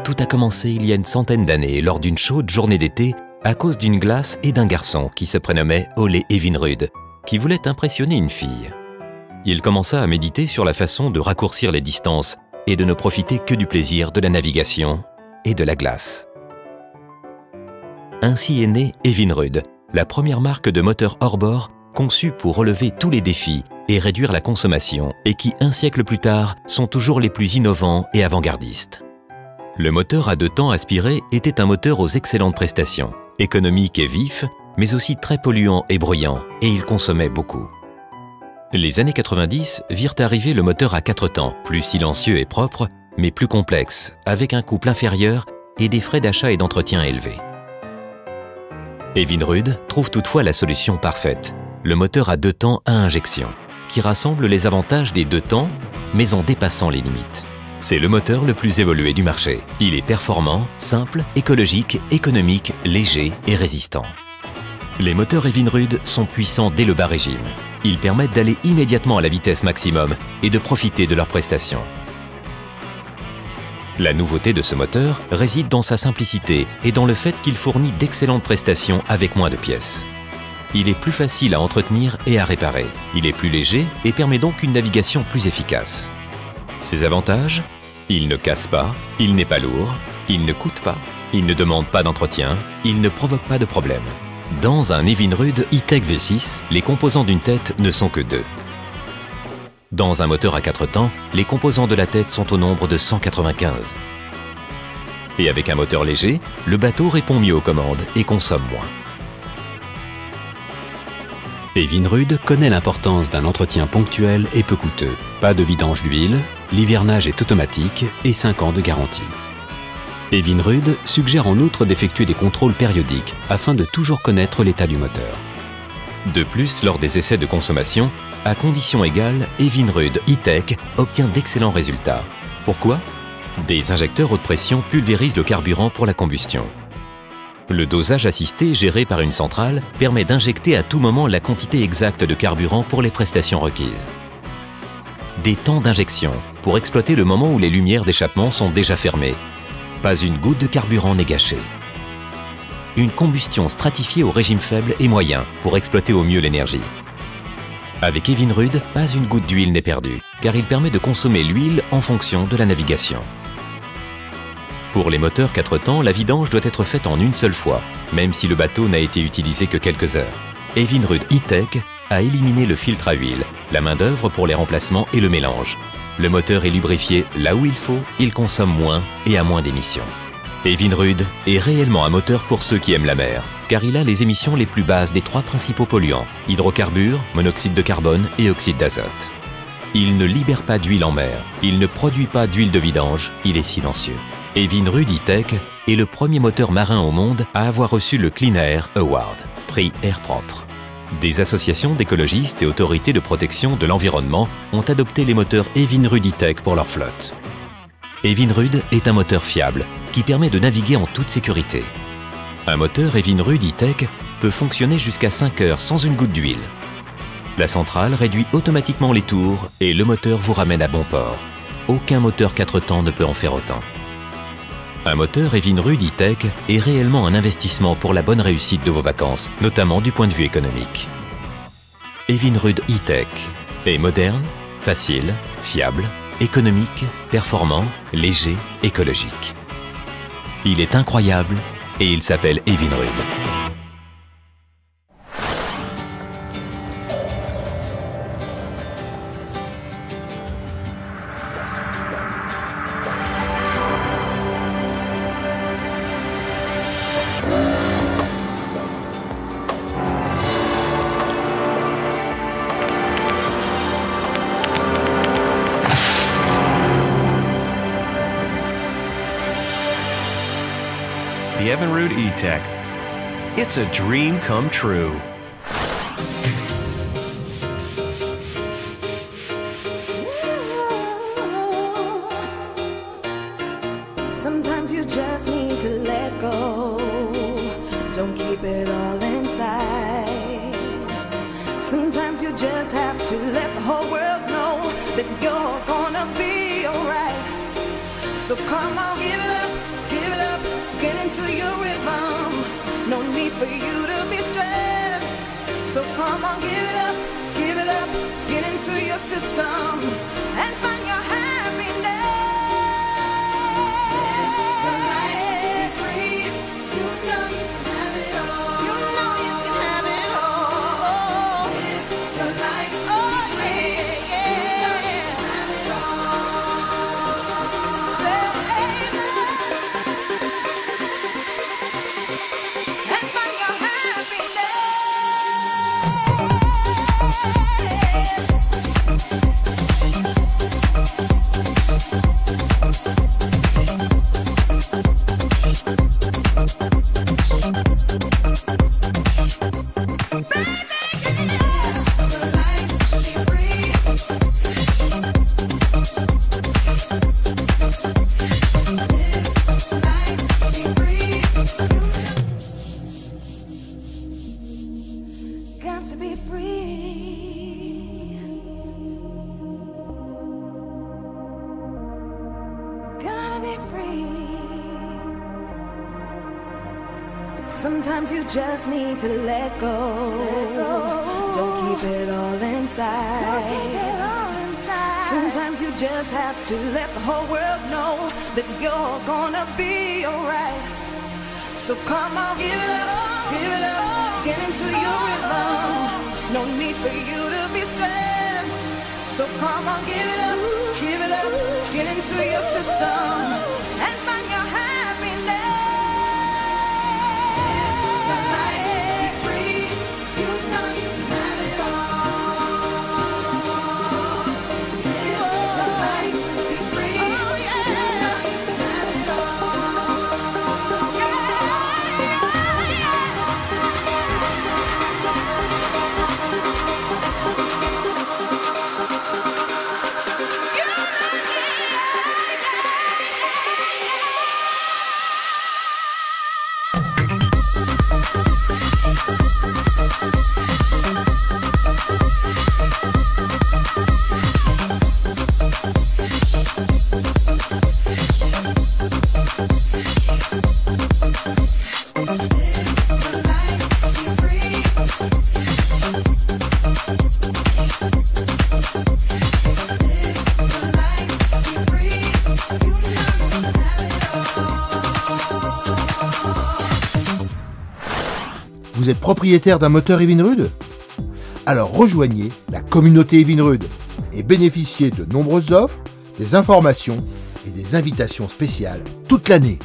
Tout a commencé il y a une centaine d'années lors d'une chaude journée d'été à cause d'une glace et d'un garçon qui se prénommait Ole Evinrude, qui voulait impressionner une fille. Il commença à méditer sur la façon de raccourcir les distances et de ne profiter que du plaisir de la navigation et de la glace. Ainsi est né Evinrude, la première marque de moteur hors-bord conçue pour relever tous les défis et réduire la consommation et qui, un siècle plus tard, sont toujours les plus innovants et avant-gardistes. Le moteur à 2 temps aspiré était un moteur aux excellentes prestations, économique et vif, mais aussi très polluant et bruyant, et il consommait beaucoup. Les années 90 virent arriver le moteur à 4 temps, plus silencieux et propre, mais plus complexe, avec un couple inférieur et des frais d'achat et d'entretien élevés. Evinrude trouve toutefois la solution parfaite, le moteur à 2 temps à injection, qui rassemble les avantages des 2 temps, mais en dépassant les limites. C'est le moteur le plus évolué du marché. Il est performant, simple, écologique, économique, léger et résistant. Les moteurs Evinrude sont puissants dès le bas régime. Ils permettent d'aller immédiatement à la vitesse maximum et de profiter de leurs prestations. La nouveauté de ce moteur réside dans sa simplicité et dans le fait qu'il fournit d'excellentes prestations avec moins de pièces. Il est plus facile à entretenir et à réparer. Il est plus léger et permet donc une navigation plus efficace. Ses avantages: il ne casse pas, il n'est pas lourd, il ne coûte pas, il ne demande pas d'entretien, il ne provoque pas de problème. Dans un Evinrude E-Tech V6, les composants d'une tête ne sont que 2. Dans un moteur à 4 temps, les composants de la tête sont au nombre de 195. Et avec un moteur léger, le bateau répond mieux aux commandes et consomme moins. Evinrude connaît l'importance d'un entretien ponctuel et peu coûteux. Pas de vidange d'huile, l'hivernage est automatique et 5 ans de garantie. Evinrude suggère en outre d'effectuer des contrôles périodiques afin de toujours connaître l'état du moteur. De plus, lors des essais de consommation, à conditions égales, Evinrude E-Tech obtient d'excellents résultats. Pourquoi? Des injecteurs haute pression pulvérisent le carburant pour la combustion. Le dosage assisté géré par une centrale permet d'injecter à tout moment la quantité exacte de carburant pour les prestations requises. Des temps d'injection pour exploiter le moment où les lumières d'échappement sont déjà fermées. Pas une goutte de carburant n'est gâchée. Une combustion stratifiée au régime faible et moyen pour exploiter au mieux l'énergie. Avec Evinrude, pas une goutte d'huile n'est perdue, car il permet de consommer l'huile en fonction de la navigation. Pour les moteurs 4 temps, la vidange doit être faite en une seule fois, même si le bateau n'a été utilisé que quelques heures. Evinrude E-Tech a éliminé le filtre à huile, la main-d'œuvre pour les remplacements et le mélange. Le moteur est lubrifié là où il faut, il consomme moins et a moins d'émissions. Evinrude est réellement un moteur pour ceux qui aiment la mer, car il a les émissions les plus basses des 3 principaux polluants, hydrocarbures, monoxyde de carbone et oxyde d'azote. Il ne libère pas d'huile en mer, il ne produit pas d'huile de vidange, il est silencieux. Evinrude E-Tech est le premier moteur marin au monde à avoir reçu le Clean Air Award, prix air propre. Des associations d'écologistes et autorités de protection de l'environnement ont adopté les moteurs Evinrude E-Tech pour leur flotte. Evinrude est un moteur fiable qui permet de naviguer en toute sécurité. Un moteur Evinrude E-Tech peut fonctionner jusqu'à 5 heures sans une goutte d'huile. La centrale réduit automatiquement les tours et le moteur vous ramène à bon port. Aucun moteur 4 temps ne peut en faire autant. Un moteur Evinrude E-Tech est réellement un investissement pour la bonne réussite de vos vacances, notamment du point de vue économique. Evinrude E-Tech est moderne, facile, fiable, économique, performant, léger, écologique. Il est incroyable et il s'appelle Evinrude. The Evinrude E-Tech. It's a dream come true. Sometimes you just need to let go. Don't keep it all inside. Sometimes you just have to let the whole world know that you're gonna be alright. So come on, give it up, get into your rhythm. No need for you to be stressed. So come on, give it up, get into your system and find your happiness. Your life be free. You know you can have it all. You know you can have it all. Live your life be free. You know you can have it all. And find your happiness. Got to be free. Gotta be free. Sometimes you just need to let go. Don't keep it all inside. Sometimes you just have to let the whole world know that you're gonna be alright. So come on, give it up, get into your rhythm. No need for you to be stressed. So come on, give it up, get into your system and find your happiness. Your life be free. You know you can have it all. Your life be free. Oh, yeah. You know you can have it all. Vous êtes propriétaire d'un moteur Evinrude? Alors rejoignez la communauté Evinrude et bénéficiez de nombreuses offres, des informations et des invitations spéciales toute l'année.